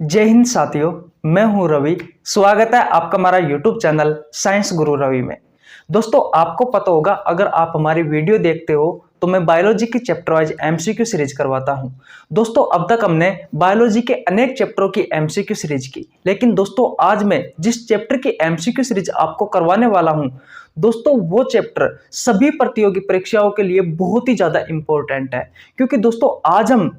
जय हिंद साथियों, मैं हूं रवि। स्वागत है आपका हमारा यूट्यूब चैनल साइंस गुरु रवि में। दोस्तों, आपको पता होगा, अगर आप हमारी वीडियो देखते हो तो मैं बायोलॉजी की चैप्टर वाइज एमसीक्यू सीरीज करवाता हूं। दोस्तों, अब तक हमने बायोलॉजी के अनेक चैप्टरों की एमसीक्यू सीरीज की, लेकिन दोस्तों आज मैं जिस चैप्टर की एमसीक्यू सीरीज आपको करवाने वाला हूं, दोस्तों वो चैप्टर सभी प्रतियोगी परीक्षाओं के लिए बहुत ही ज्यादा इंपॉर्टेंट है। क्योंकि दोस्तों आज हम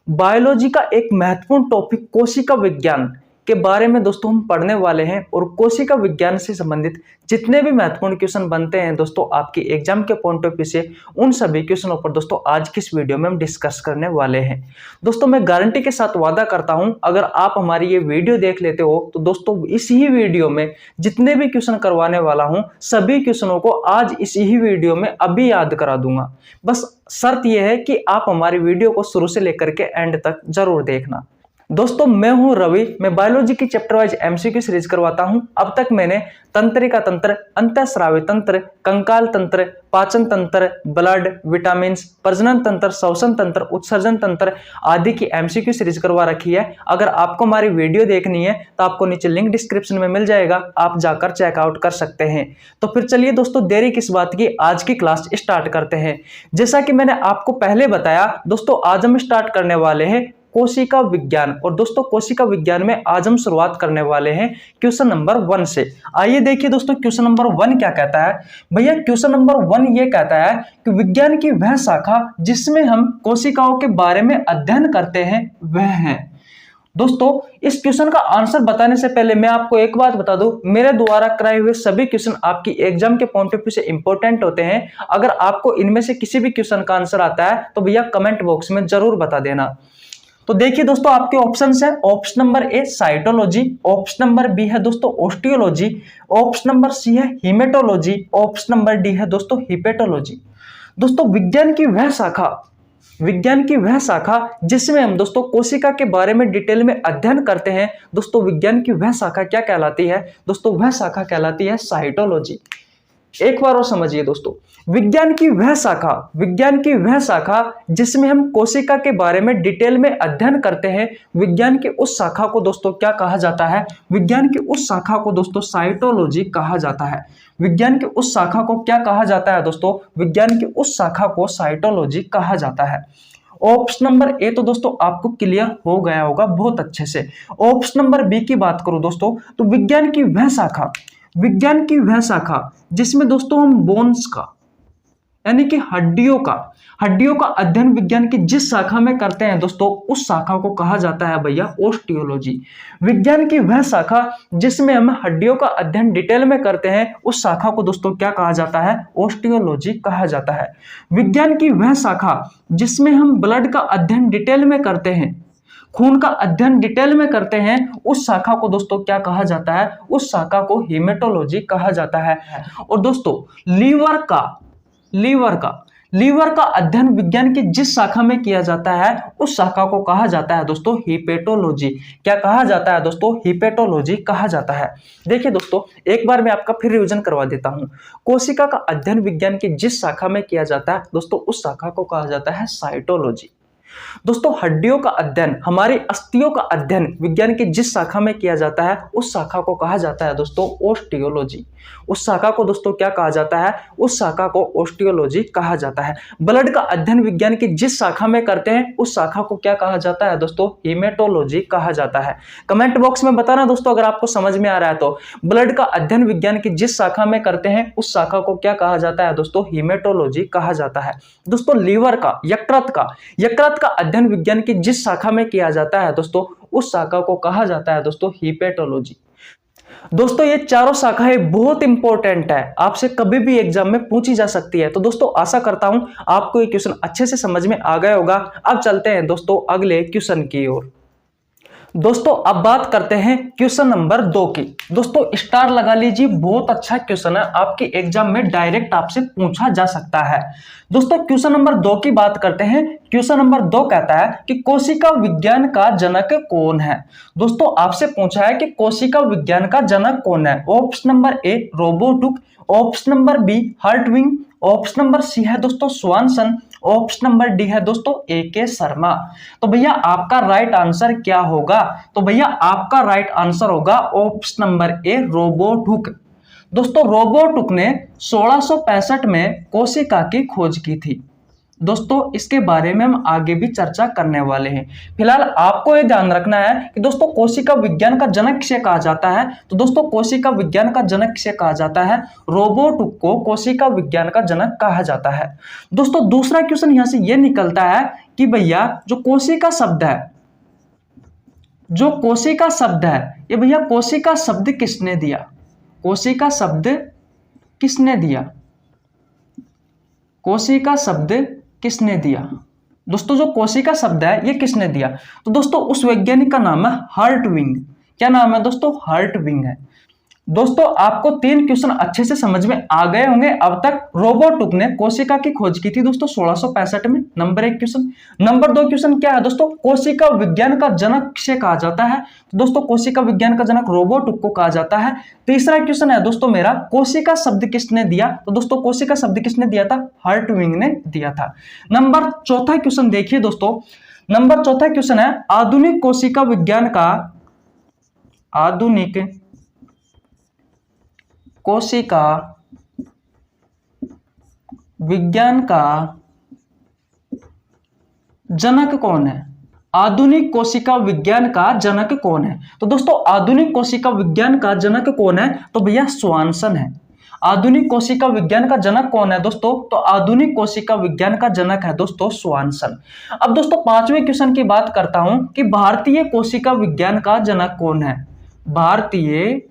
बायोलॉजी का एक महत्वपूर्ण टॉपिक कोशिका विज्ञान के बारे में दोस्तों हम पढ़ने वाले हैं। और कोशिका विज्ञान से संबंधित जितने भी महत्वपूर्ण क्वेश्चन बनते हैं दोस्तों आपकी एग्जाम के पॉइंट ऑफ व्यू से, उन सभी क्वेश्चनों पर दोस्तों आज की इस वीडियो में हम डिस्कस करने वाले हैं। दोस्तों, मैं गारंटी के साथ वादा करता हूं, अगर आप हमारी ये वीडियो देख लेते हो तो दोस्तों इस ही वीडियो में जितने भी क्वेश्चन करवाने वाला हूं, सभी क्वेश्चनों को आज इसी ही वीडियो में अभी याद करा दूंगा। बस शर्त यह है कि आप हमारी वीडियो को शुरू से लेकर के एंड तक जरूर देखना। दोस्तों, मैं हूं रवि। मैं बायोलॉजी की चैप्टर वाइज एमसीक्यू सीरीज करवाता हूं। अब तक मैंने तंत्रिका तंत्र, अंतःस्रावी तंत्र, कंकाल तंत्र, पाचन तंत्र, ब्लड, विटामिन, प्रजनन तंत्र, श्वसन तंत्र, उत्सर्जन तंत्र आदि की एमसीक्यू सीरीज करवा रखी है। अगर आपको हमारी वीडियो देखनी है तो आपको नीचे लिंक डिस्क्रिप्शन में मिल जाएगा, आप जाकर चेकआउट कर सकते हैं। तो फिर चलिए दोस्तों, देरी किस बात की, आज की क्लास स्टार्ट करते हैं। जैसा कि मैंने आपको पहले बताया दोस्तों, आज हम स्टार्ट करने वाले हैं कोशिका विज्ञान। और दोस्तों कोशिका विज्ञान में आज हम शुरुआत करने वाले हैं क्वेश्चन नंबर 1 से। आइए देखिए दोस्तों, क्वेश्चन नंबर 1 क्या कहता है। भैया क्वेश्चन नंबर 1 ये कहता है कि विज्ञान की वह शाखा जिसमें हम कोशिकाओं के बारे में अध्ययन करते हैं वह है। दोस्तों, इस क्वेश्चन का आंसर बताने से पहले मैं आपको एक बात बता दूं, मेरे द्वारा कराए हुए सभी क्वेश्चन आपकी एग्जाम के पॉइंट ऑफ व्यू से इंपॉर्टेंट होते हैं। अगर आपको इनमें से किसी भी क्वेश्चन का आंसर आता है तो भैया कमेंट बॉक्स में जरूर बता देना। तो देखिए दोस्तों, आपके ऑप्शंस है। Option number A cytology, option number B है दोस्तों ऑस्टियोलॉजी, ऑप्शन नंबर सी है हीमेटोलॉजी, ऑप्शन नंबर डी है दोस्तों हिपेटोलॉजी। दोस्तों विज्ञान की वह शाखा जिसमें हम दोस्तों कोशिका के बारे में डिटेल में अध्ययन करते हैं, दोस्तों विज्ञान की वह शाखा क्या कहलाती है। दोस्तों वह शाखा कहलाती है साइटोलॉजी। एक बार और समझिए दोस्तों, विज्ञान की वह शाखा जिसमें हम कोशिका के बारे में डिटेल में अध्ययन करते हैं, विज्ञान की उस शाखा को दोस्तों क्या कहा जाता है। विज्ञान की उस शाखा को दोस्तों साइटोलॉजी कहा जाता है। विज्ञान की उस शाखा को क्या कहा जाता है दोस्तों, विज्ञान की उस शाखा को साइटोलॉजी कहा जाता है। ऑप्शन नंबर ए तो दोस्तों आपको क्लियर हो गया होगा बहुत अच्छे से। ऑप्शन नंबर बी की बात करूं दोस्तों, तो विज्ञान की वह शाखा जिसमें दोस्तों हम बोन्स का यानी कि हड्डियों का अध्ययन विज्ञान की जिस शाखा में करते हैं दोस्तों, उस शाखा को कहा जाता है भैया ऑस्टियोलॉजी। विज्ञान की वह शाखा जिसमें हम हड्डियों का अध्ययन डिटेल में करते हैं, उस शाखा को दोस्तों क्या कहा जाता है, ऑस्टियोलॉजी कहा जाता है। विज्ञान की वह शाखा जिसमें हम ब्लड का अध्ययन डिटेल में करते हैं, खून का अध्ययन डिटेल में करते हैं, उस शाखा को दोस्तों क्या कहा जाता है, उस शाखा को हीमेटोलॉजी कहा जाता है। और दोस्तों लीवर का अध्ययन विज्ञान की जिस शाखा में किया जाता है, उस शाखा को कहा जाता है दोस्तों हिपेटोलॉजी। क्या कहा जाता है दोस्तों, हिपेटोलॉजी कहा जाता है। देखिए दोस्तों, एक बार मैं आपका फिर रिवीजन करवा देता हूं। कोशिका का अध्ययन विज्ञान की जिस शाखा में किया जाता है दोस्तों, उस शाखा को कहा जाता है साइटोलॉजी। दोस्तों हड्डियों का अध्ययन, हमारी अस्थियों का अध्ययन विज्ञान की जिस शाखा में किया जाता है, उस शाखा को कहा जाता है दोस्तों ऑस्टियोलॉजी। उस शाखा को दोस्तों क्या कहा जाता है, उस शाखा को ऑस्टियोलॉजी कहा जाता है। ब्लड का अध्ययन विज्ञान की जिस शाखा में करते हैं, उस शाखा को क्या कहा जाता है दोस्तों, हीमेटोलॉजी कहा जाता है। कमेंट बॉक्स में बताना दोस्तों अगर आपको समझ में आ रहा है तो। ब्लड का अध्ययन विज्ञान की जिस शाखा में करते हैं, उस शाखा को क्या कहा जाता है दोस्तों, हीमेटोलॉजी कहा जाता है। दोस्तों लीवर का, यकृत का अध्ययन विज्ञान की जिस शाखा में किया जाता है दोस्तों, उस शाखा को कहा जाता है दोस्तों हिपेटोलॉजी। दोस्तों ये चारों शाखाएं बहुत इंपॉर्टेंट है, आपसे कभी भी एग्जाम में पूछी जा सकती है। तो दोस्तों आशा करता हूं आपको ये क्वेश्चन अच्छे से समझ में आ गया होगा। अब चलते हैं दोस्तों अगले क्वेश्चन की ओर। दोस्तों अब बात करते हैं क्वेश्चन नंबर 2 की। दोस्तों स्टार लगा लीजिए, बहुत अच्छा क्वेश्चन है, आपके एग्जाम में डायरेक्ट आपसे पूछा जा सकता है। दोस्तों क्वेश्चन नंबर 2 की बात करते हैं। क्वेश्चन नंबर 2 कहता है कि कोशिका विज्ञान का जनक कौन है। दोस्तों आपसे पूछा है कि कोशिका विज्ञान का जनक कौन है। ऑप्शन नंबर ए रोबोटुक, option number B Hertwig, option number C है दोस्तों स्वानसन, ऑप्शन नंबर डी है दोस्तों ए के शर्मा। तो भैया आपका राइट आंसर क्या होगा? तो भैया आपका राइट आंसर होगा ऑप्शन नंबर ए रोबोट हुक। दोस्तों रोबोट हुक ने 1665 में कोशिका की खोज की थी। दोस्तों इसके बारे में हम आगे भी चर्चा करने वाले हैं। फिलहाल आपको ये ध्यान रखना है कि दोस्तों कोशिका विज्ञान का जनक किसे कहा जाता है? तो दोस्तों कोशिका विज्ञान का जनक किसे कहा जाता है? रोबोट हुक को कोशिका विज्ञान का जनक कहा जाता है। दोस्तों दूसरा क्वेश्चन यहां से ये निकलता है कि भैया जो कोशिका शब्द है, जो कोशिका शब्द है, ये भैया कोशिका शब्द किसने दिया? कोशिका शब्द किसने दिया? कोशिका शब्द किसने दिया? दोस्तों जो कोशिका शब्द है ये किसने दिया? तो दोस्तों उस वैज्ञानिक का नाम है हर्टविग। क्या नाम है दोस्तों? हर्टविग है। दोस्तों आपको 3 क्वेश्चन अच्छे से समझ में आ गए होंगे अब तक। रोबोट हुक ने कोशिका की खोज की थी दोस्तों 1665 में, नंबर 1 क्वेश्चन। नंबर 2 क्वेश्चन क्या है दोस्तों? कोशिका विज्ञान का जनक किसे कहा जाता है? तो दोस्तों कोशिका विज्ञान का जनक रोबोट हुक को कहा जाता है। तीसरा क्वेश्चन है दोस्तों मेरा, कोशिका शब्द किसने दिया? तो दोस्तों कोशिका शब्द किसने दिया था? हर्टविग ने दिया था। नंबर चौथा क्वेश्चन देखिए दोस्तों, नंबर चौथा क्वेश्चन है आधुनिक कोशिका विज्ञान का, आधुनिक कोशिका विज्ञान का जनक कौन है? आधुनिक कोशिका विज्ञान का जनक कौन है? तो दोस्तों आधुनिक कोशिका विज्ञान का जनक कौन है? तो भैया स्वानसन है। आधुनिक कोशिका विज्ञान का जनक कौन है दोस्तों? तो आधुनिक कोशिका विज्ञान का जनक है दोस्तों स्वानसन। अब दोस्तों 5वें क्वेश्चन की बात करता हूं कि भारतीय कोशिका विज्ञान का जनक कौन है? भारतीय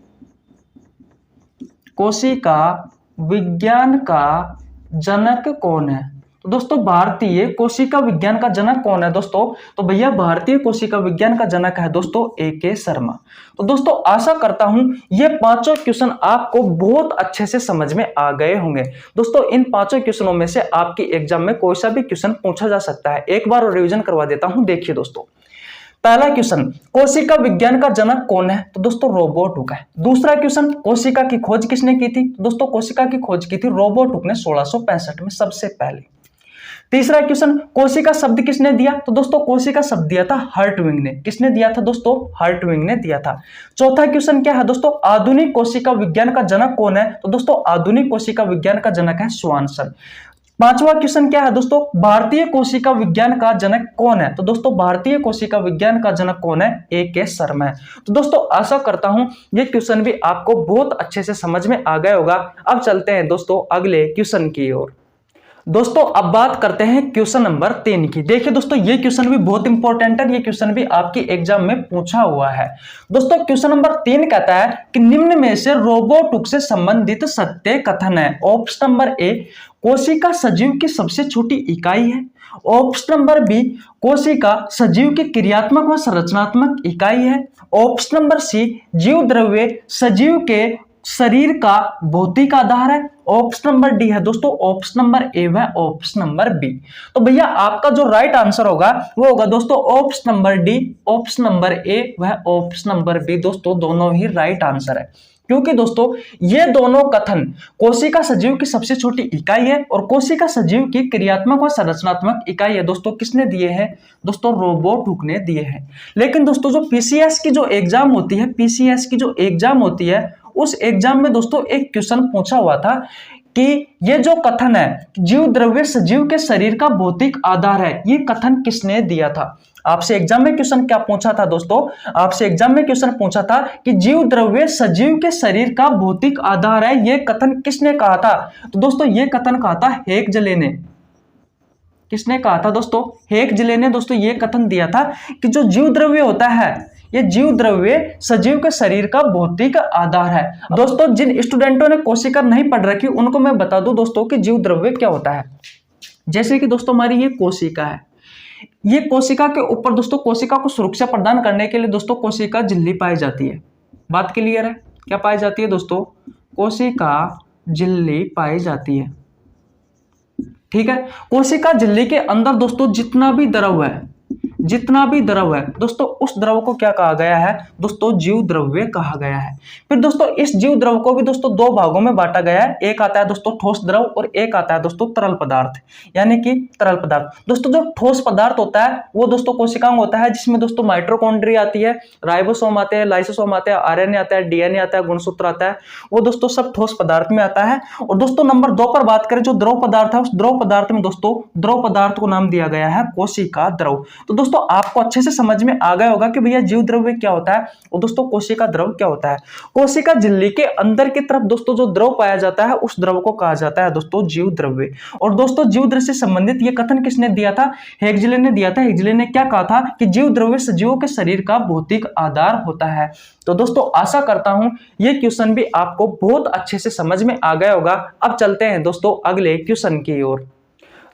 कोशिका विज्ञान का जनक कौन है? तो दोस्तों भारतीय कोशिका विज्ञान का जनक कौन है दोस्तों? तो भैया भारतीय कोशिका विज्ञान का जनक है दोस्तों ए के शर्मा। तो दोस्तों आशा करता हूं ये 5 क्वेश्चन आपको बहुत अच्छे से समझ में आ गए होंगे। दोस्तों इन 5 क्वेश्चनों में से आपकी एग्जाम में कोई सा भी क्वेश्चन पूछा जा सकता है। एक बार और रिवीजन करवा देता हूं। देखिए दोस्तों, पहला क्वेश्चन, कोशिका विज्ञान का जनक कौन है? तो दोस्तों रोबोट हुक है। दूसरा क्वेश्चन, कोशिका की खोज किसने की थी? तो दोस्तों कोशिका की खोज की थी रोबोट हुक ने 1665 में सबसे पहले। तीसरा क्वेश्चन, कोशिका शब्द किसने दिया? तो दोस्तों कोशिका शब्द दिया था हर्टविग ने। किसने दिया था दोस्तों? हर्टविग ने दिया था। चौथा क्वेश्चन क्या है दोस्तों? आधुनिक कोशिका विज्ञान का जनक कौन है? तो दोस्तों आधुनिक कोशिका विज्ञान का जनक है स्वानसन। 5वां क्वेश्चन क्या है दोस्तों? भारतीय कोशिका विज्ञान का जनक कौन है? तो दोस्तों भारतीय कोशिका विज्ञान का जनक कौन है? ए के शर्मा है। तो दोस्तों आशा करता हूं ये क्वेश्चन भी आपको बहुत अच्छे से समझ में आ गया होगा। अब चलते हैं दोस्तों अगले क्वेश्चन की ओर। दोस्तों अब बात करते हैं क्वेश्चन नंबर 3 की। देखिए दोस्तों ये क्वेश्चन भी बहुत इंपॉर्टेंट है। ये क्वेश्चन भी आपकी एग्जाम में पूछा हुआ है। दोस्तों क्वेश्चन नंबर 3 कहता है कि निम्न में से रोबोट हुक से संबंधित सत्य कथन है। ऑप्शन नंबर ए, कोशिका सजीव की सबसे छोटी इकाई है। ऑप्शन नंबर बी, कोशिका सजीव की क्रियात्मक व संरचनात्मक इकाई है। ऑप्शन नंबर सी, जीव द्रव्य सजीव के शरीर का भौतिक आधार है। ऑप्शन नंबर डी है दोस्तों ऑप्शन नंबर ए व ऑप्शन नंबर बी। तो भैया आपका जो राइट आंसर होगा वो होगा दोस्तों option number D, option number ए व ऑप्शन नंबर बी। दोस्तों दोनों ही राइट आंसर है, क्योंकि दोस्तों ये दोनों कथन कोशिका सजीव की सबसे छोटी इकाई है और कोशिका सजीव की क्रियात्मक और संरचनात्मक इकाई है दोस्तों किसने दिए हैं? दोस्तों रोबोट हुक ने दिए हैं। लेकिन दोस्तों जो पीसीएस की जो एग्जाम होती है, पीसीएस की जो एग्जाम होती है उस एग्जाम में दोस्तों एक क्वेश्चन पूछा हुआ था कि ये जो कथन है जीव द्रव्य सजीव के शरीर का भौतिक आधार है, ये कथन किसने दिया था? आपसे एग्जाम में क्वेश्चन क्या पूछा था दोस्तों? आपसे एग्जाम में क्वेश्चन पूछा था कि जीव द्रव्य सजीव के शरीर का भौतिक आधार है, ये कथन किसने कहा था? तो दोस्तों ये कथन कहा था हेगजले ने। किसने कहा था दोस्तों? हेगजले ने दोस्तों ये कथन दिया था कि जो जीव द्रव्य होता है ये जीव द्रव्य सजीव के शरीर का भौतिक आधार है। दोस्तों जिन स्टूडेंटों ने कोशिका नहीं पढ़ रखी उनको मैं बता दूं दोस्तों कि जीव द्रव्य क्या होता है। जैसे कि दोस्तों हमारी ये कोशिका है, ये कोशिका के ऊपर दोस्तों कोशिका को सुरक्षा प्रदान करने के लिए दोस्तों कोशिका झिल्ली पाई जाती है। बात क्लियर है? क्या पाई जाती है दोस्तों? कोशिका झिल्ली पाई जाती है। ठीक है, कोशिका झिल्ली के अंदर दोस्तों जितना भी द्रव है, जितना भी द्रव है दोस्तों, उस द्रव को क्या कहा गया है दोस्तों, जीव द्रव्य कहा गया है। फिर दोस्तों इस जीव द्रव को भी दोस्तों दो भागों में बांटा गया है, एक आता है दोस्तों ठोस द्रव और एक आता है दोस्तों तरल पदार्थ, यानी कि तरल पदार्थ। दोस्तों जो ठोस पदार्थ होता है वो दोस्तों कोशिकांग होता है, जिसमें दोस्तों माइटोकॉन्ड्रिया आती है, राइबोसोम आते हैं, लाइसोसोम आते हैं, आरएनए आता है, डीएनए आता है, गुणसूत्र आता है, वो दोस्तों सब ठोस पदार्थ में आता है। और दोस्तों नंबर 2 पर बात करें, जो द्रव पदार्थ है, उस द्रव पदार्थ में दोस्तों द्रव पदार्थ को नाम दिया गया है कोशिका द्रव। तो दोस्तों आपको अच्छे से समझ में आ गया होगा कि भैया जीव द्रव्य क्या होता है और दोस्तों कोशिका द्रव क्या होता है। कोशिका झिल्ली के अंदर की तरफ दोस्तों जो द्रव पाया जाता है उस द्रव को कहा जाता है दोस्तों जीव द्रव्य। और दोस्तों जीव द्रव्य से संबंधित ये कथन किसने दिया था, हेगेले ने दिया था। हेगेले ने क्या कहा था कि जीव द्रव्य सजीवों के शरीर का भौतिक आधार होता है। तो दोस्तों आशा करता हूं ये क्वेश्चन भी आपको बहुत अच्छे से समझ में आ गया होगा। अब चलते हैं दोस्तों अगले क्वेश्चन की ओर।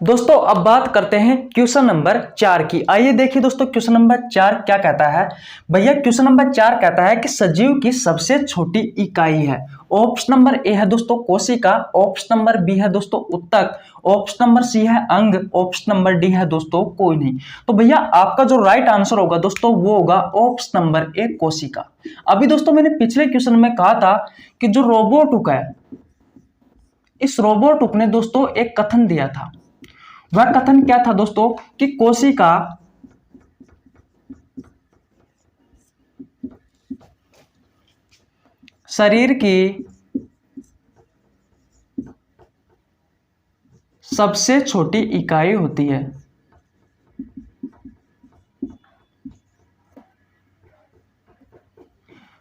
दोस्तों अब बात करते हैं क्वेश्चन नंबर 4 की। आइए देखिए दोस्तों क्वेश्चन नंबर 4 क्या कहता है। भैया क्वेश्चन नंबर 4 कहता है कि सजीव की सबसे छोटी इकाई है। ऑप्शन नंबर ए है दोस्तों कोशिका, ऑप्शन नंबर बी है दोस्तों उत्तक, ऑप्शन नंबर सी है अंग, ऑप्शन नंबर डी है दोस्तों कोई नहीं। तो भैया आपका जो राइट आंसर होगा दोस्तों वो होगा ऑप्शन नंबर ए कोशिका। अभी दोस्तों मैंने पिछले क्वेश्चन में कहा था कि जो रोबोट है, इस रोबोट ने दोस्तों एक कथन दिया था। वह कथन क्या था दोस्तों कि कोशिका शरीर की सबसे छोटी इकाई होती है।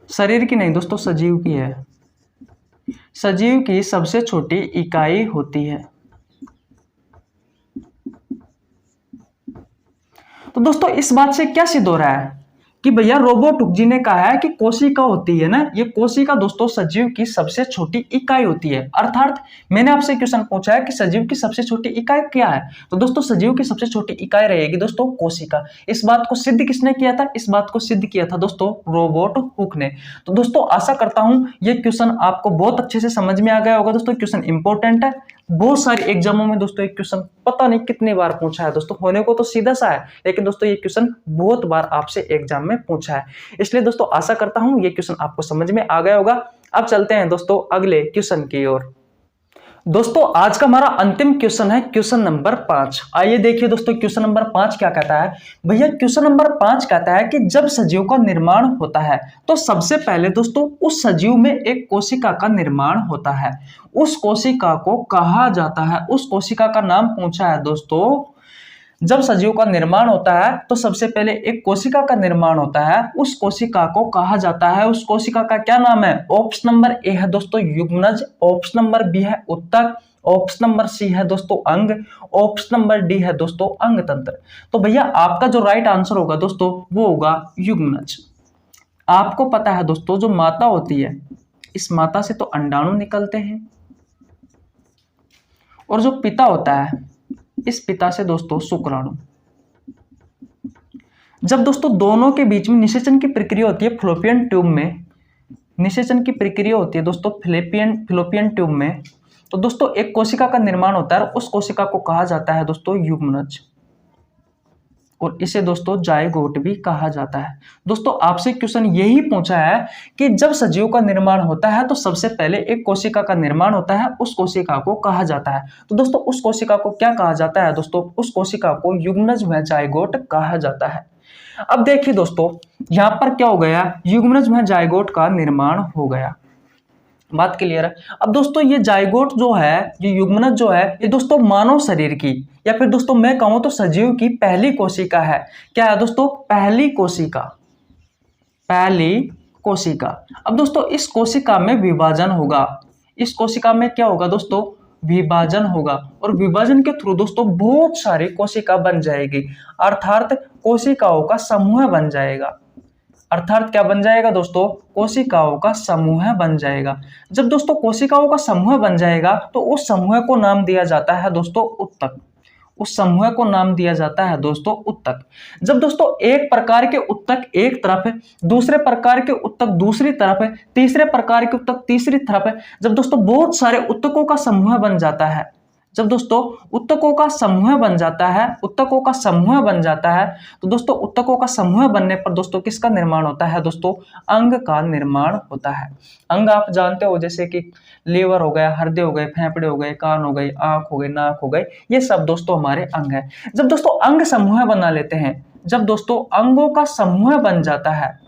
शरीर की नहीं दोस्तों, सजीव की है। सजीव की सबसे छोटी इकाई होती है। तो दोस्तों इस बात से क्या सिद्ध हो रहा है कि भैया रोबोट जी ने कहा है कि कोशिका होती है ना, ये कोशिका दोस्तों सजीव की सबसे छोटी इकाई होती है। अर्थात मैंने आपसे क्वेश्चन पूछा है कि सजीव की सबसे छोटी इकाई क्या है, तो दोस्तों सजीव की सबसे छोटी इकाई रहेगी दोस्तों कोशिका। इस बात को सिद्ध किसने किया था, इस बात को सिद्ध किया था दोस्तों रोबोट हुक ने। तो दोस्तों आशा करता हूं ये क्वेश्चन आपको बहुत अच्छे से समझ में आ गया होगा। दोस्तों क्वेश्चन इंपॉर्टेंट है, बहुत सारे एग्जामों में दोस्तों एक क्वेश्चन पता नहीं कितनी बार पूछा है दोस्तों, होने को तो सीधा सा है लेकिन दोस्तों ये क्वेश्चन बहुत बार आपसे एग्जाम में पूछा है। इसलिए दोस्तों आशा करता हूं ये क्वेश्चन आपको समझ में आ गया होगा। अब चलते हैं दोस्तों अगले क्वेश्चन की ओर। दोस्तों आज का हमारा अंतिम क्वेश्चन है क्वेश्चन नंबर 5। आइए देखिए दोस्तों क्वेश्चन नंबर 5 क्या कहता है। भैया क्वेश्चन नंबर 5 कहता है कि जब सजीव का निर्माण होता है तो सबसे पहले दोस्तों उस सजीव में एक कोशिका का निर्माण होता है। उस कोशिका को कहा जाता है, उस कोशिका का नाम पूछा है दोस्तों। जब सजीव का निर्माण होता है तो सबसे पहले एक कोशिका का निर्माण होता है, उस कोशिका को कहा जाता है। उस कोशिका का क्या नाम है, ऑप्शन नंबर ए है दोस्तों युग्मनज, ऑप्शन नंबर बी है उत्तक, ऑप्शन नंबर सी है दोस्तों अंग, ऑप्शन नंबर डी है दोस्तों अंग तंत्र। तो भैया आपका जो राइट आंसर होगा दोस्तों वो होगा युग्मनज। आपको पता है दोस्तों जो माता होती है, इस माता से तो अंडाणु निकलते हैं और जो पिता होता है, इस पिता से दोस्तों शुक्राणु। जब दोस्तों दोनों के बीच में निषेचन की प्रक्रिया होती है फैलोपियन ट्यूब में, निषेचन की प्रक्रिया होती है दोस्तों फैलोपियन ट्यूब में, तो दोस्तों एक कोशिका का निर्माण होता है और उस कोशिका को कहा जाता है दोस्तों युग्मनज, और इसे दोस्तों जायगोट भी कहा जाता है। दोस्तों आपसे क्वेश्चन यही पूछा है कि जब सजीव का निर्माण होता है तो सबसे पहले एक कोशिका का निर्माण होता है, उस कोशिका को कहा जाता है। तो दोस्तों उस कोशिका को क्या कहा जाता है दोस्तों, उस कोशिका को युग्मनज व जायगोट कहा जाता है। अब देखिए दोस्तों यहां पर क्या हो गया, युग्मनज व जायगोट का निर्माण हो गया। बात क्लियर है। अब दोस्तों ये जायगोट जो है, ये युग्मनज जो है, ये दोस्तों मानव शरीर की या फिर दोस्तों मैं कहूं तो सजीव की पहली कोशिका है। क्या है दोस्तों, पहली कोशिका, पहली कोशिका। अब दोस्तों इस कोशिका में विभाजन होगा, इस कोशिका में क्या होगा दोस्तों, विभाजन होगा, और विभाजन के थ्रू दोस्तों बहुत सारी कोशिका बन जाएगी, अर्थात कोशिकाओं का समूह बन जाएगा। अर्थात क्या बन जाएगा दोस्तों, कोशिकाओं का समूह बन जाएगा। जब दोस्तों कोशिकाओं का समूह बन जाएगा तो उस समूह को नाम दिया जाता है दोस्तों उत्तक, उस समूह को नाम दिया जाता है दोस्तों उत्तक। जब दोस्तों एक प्रकार के उत्तक एक तरफ है, दूसरे प्रकार के उत्तक दूसरी तरफ है, तीसरे प्रकार के उत्तक तीसरी तरफ है, जब दोस्तों बहुत सारे उत्तकों का समूह बन जाता है, जब दोस्तों उत्तकों का समूह बन जाता है, उत्तकों का समूह बन जाता है, तो दोस्तों उत्तकों का समूह बनने पर दोस्तों किसका निर्माण होता है? दोस्तों अंग का निर्माण होता है। अंग आप जानते हो, जैसे कि लीवर हो गया, हृदय हो गए, फेफड़े हो गए, कान हो गई, आंख हो गई, नाक हो गए, ये सब दोस्तों हमारे अंग है। जब दोस्तों अंग समूह बना लेते हैं, जब दोस्तों अंगों का समूह बन जाता है,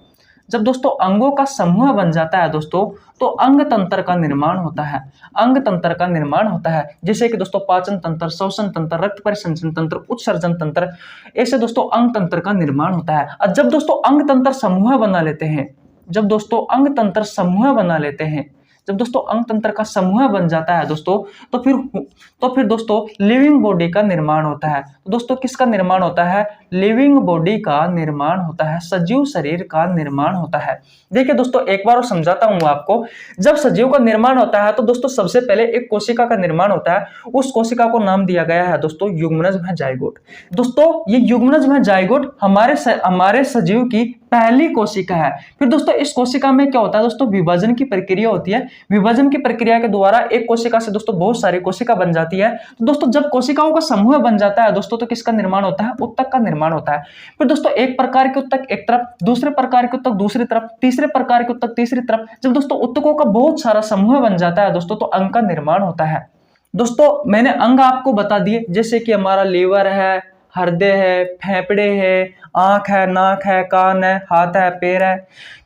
जब दोस्तों अंगों का समूह बन जाता है दोस्तों, तो अंग तंत्र का निर्माण होता है। अंग तंत्र का निर्माण होता है, जैसे कि दोस्तों पाचन तंत्र, श्वसन तंत्र, रक्त परिसंचरण तंत्र, उत्सर्जन तंत्र, ऐसे दोस्तों अंग तंत्र का निर्माण होता है। और जब दोस्तों अंग तंत्र समूह बना लेते हैं, जब दोस्तों अंग तंत्र समूह बना लेते हैं, जब दोस्तों अंग तंत्र का समूह बन जाता है दोस्तों, तो फिर दोस्तों लिविंग बॉडी का निर्माण होता है। तो दोस्तों किसका निर्माण होता है? लिविंग बॉडी का निर्माण होता है, सजीव शरीर का निर्माण होता है। देखिए दोस्तों एक बार और समझाता हूं आपको। जब सजीव का निर्माण होता है तो दोस्तों सबसे पहले एक कोशिका का निर्माण होता है। उस कोशिका को नाम दिया गया है दोस्तों युग्मनज में जाइगोट। दोस्तों ये युग्मनज में जाइगोट हमारे सजीव की पहली कोशिका है। फिर दोस्तों इस कोशिका में क्या होता है दोस्तों? विभाजन की प्रक्रिया होती है। विभाजन की प्रक्रिया के द्वारा एक कोशिका से दोस्तों बहुत सारी कोशिका बन जाती है। तो दोस्तों जब कोशिकाओं का समूह बन जाता है दोस्तों, तो किसका निर्माण होता है? उत्तक का निर्माण होता है। फिर दोस्तों एक प्रकार के उत्तक एक तरफ, दूसरे प्रकार के उत्तक दूसरी तरफ, तीसरे प्रकार के उत्तक तीसरी तरफ। जब दोस्तों उत्तकों का बहुत सारा समूह बन जाता है दोस्तों, तो अंग का निर्माण होता है। दोस्तों मैंने अंग आपको बता दिए, जैसे कि हमारा लीवर है, हृदय है, फेफड़े है, आंख है, नाक है, कान है, हाथ है, पैर है।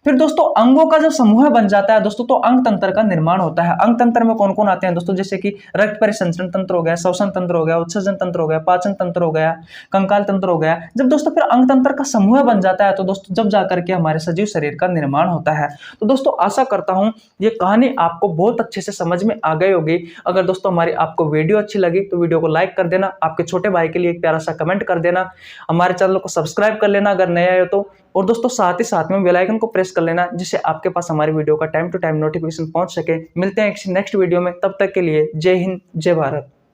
फिर दोस्तों अंगों का जब समूह बन जाता है दोस्तों, तो अंग तंत्र का निर्माण होता है। अंग तंत्र में कौन कौन आते हैं दोस्तों? जैसे कि रक्त परिसंचरण तंत्र हो गया, श्वसन तंत्र हो गया, उत्सर्जन तंत्र हो गया, पाचन तंत्र हो गया, कंकाल तंत्र हो गया। जब दोस्तों फिर अंग तंत्र का समूह बन जाता है तो दोस्तों जब जाकर के हमारे सजीव शरीर का निर्माण होता है। तो दोस्तों आशा करता हूं ये कहानी आपको बहुत अच्छे से समझ में आ गई होगी। अगर दोस्तों हमारी आपको वीडियो अच्छी लगी तो वीडियो को लाइक कर देना, आपके छोटे भाई के लिए एक प्यारा सा कमेंट कर देना, हमारे चैनल को सब्सक्राइब कर लेना अगर नया है तो, और दोस्तों साथ ही साथ में बेल आइकन को प्रेस कर लेना, जिससे आपके पास हमारी वीडियो का टाइम टू टाइम नोटिफिकेशन पहुंच सके। मिलते हैं किसी नेक्स्ट वीडियो में, तब तक के लिए जय हिंद, जय भारत।